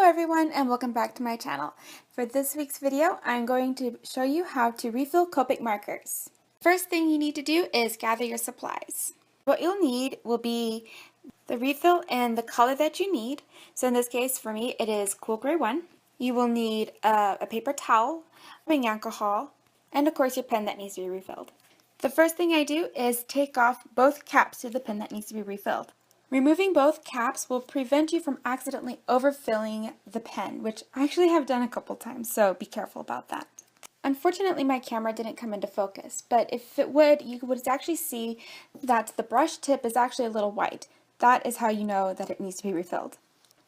everyone and welcome back to my channel. For this week's video, I'm going to show you how to refill Copic markers. First thing you need to do is gather your supplies. What you'll need will be the refill and the color that you need. So in this case, for me, it is Cool Gray 1. You will need a paper towel, rubbing alcohol, and of course your pen that needs to be refilled. The first thing I do is take off both caps to the pen that needs to be refilled. Removing both caps will prevent you from accidentally overfilling the pen, which I actually have done a couple times, so be careful about that. Unfortunately, my camera didn't come into focus, but if it would, you would actually see that the brush tip is actually a little white. That is how you know that it needs to be refilled.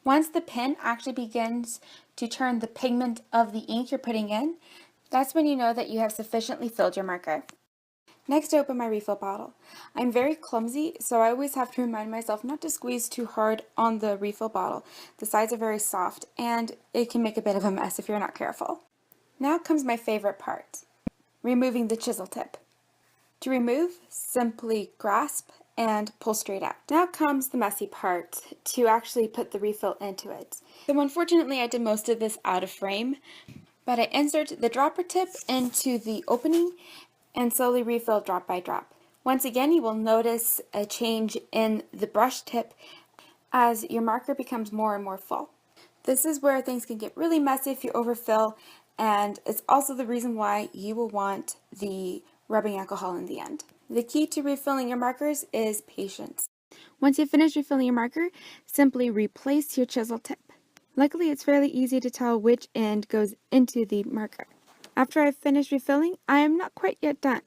Once the pen actually begins to turn the pigment of the ink you're putting in, that's when you know that you have sufficiently filled your marker. Next, I open my refill bottle. I'm very clumsy, so I always have to remind myself not to squeeze too hard on the refill bottle. The sides are very soft, and it can make a bit of a mess if you're not careful. Now comes my favorite part, removing the chisel tip. To remove, simply grasp and pull straight out. Now comes the messy part, to actually put the refill into it. So unfortunately, I did most of this out of frame, but I insert the dropper tip into the opening and slowly refill drop by drop. Once again, you will notice a change in the brush tip as your marker becomes more and more full. This is where things can get really messy if you overfill, and it's also the reason why you will want the rubbing alcohol in the end. The key to refilling your markers is patience. Once you've finished refilling your marker, simply replace your chisel tip. Luckily, it's fairly easy to tell which end goes into the marker. After I've finished refilling, I am not quite yet done.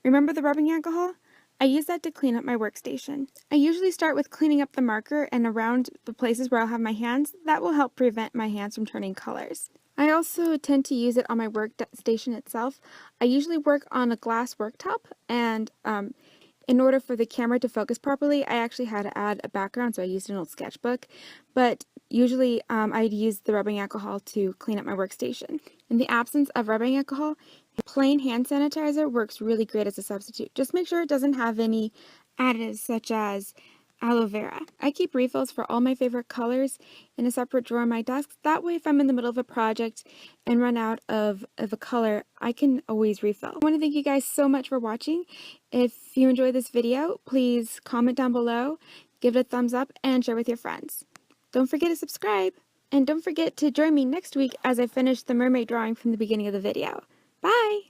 Remember the rubbing alcohol? I use that to clean up my workstation. I usually start with cleaning up the marker and around the places where I'll have my hands. That will help prevent my hands from turning colors. I also tend to use it on my workstation itself. I usually work on a glass worktop, and in order for the camera to focus properly, I actually had to add a background, so I used an old sketchbook. But usually I'd use the rubbing alcohol to clean up my workstation. In the absence of rubbing alcohol, plain hand sanitizer works really great as a substitute. Just make sure it doesn't have any additives such as aloe vera. I keep refills for all my favorite colors in a separate drawer on my desk. That way, if I'm in the middle of a project and run out of a color, I can always refill. I want to thank you guys so much for watching. If you enjoyed this video, please comment down below, give it a thumbs up, and share with your friends. Don't forget to subscribe, and don't forget to join me next week as I finish the mermaid drawing from the beginning of the video. Bye!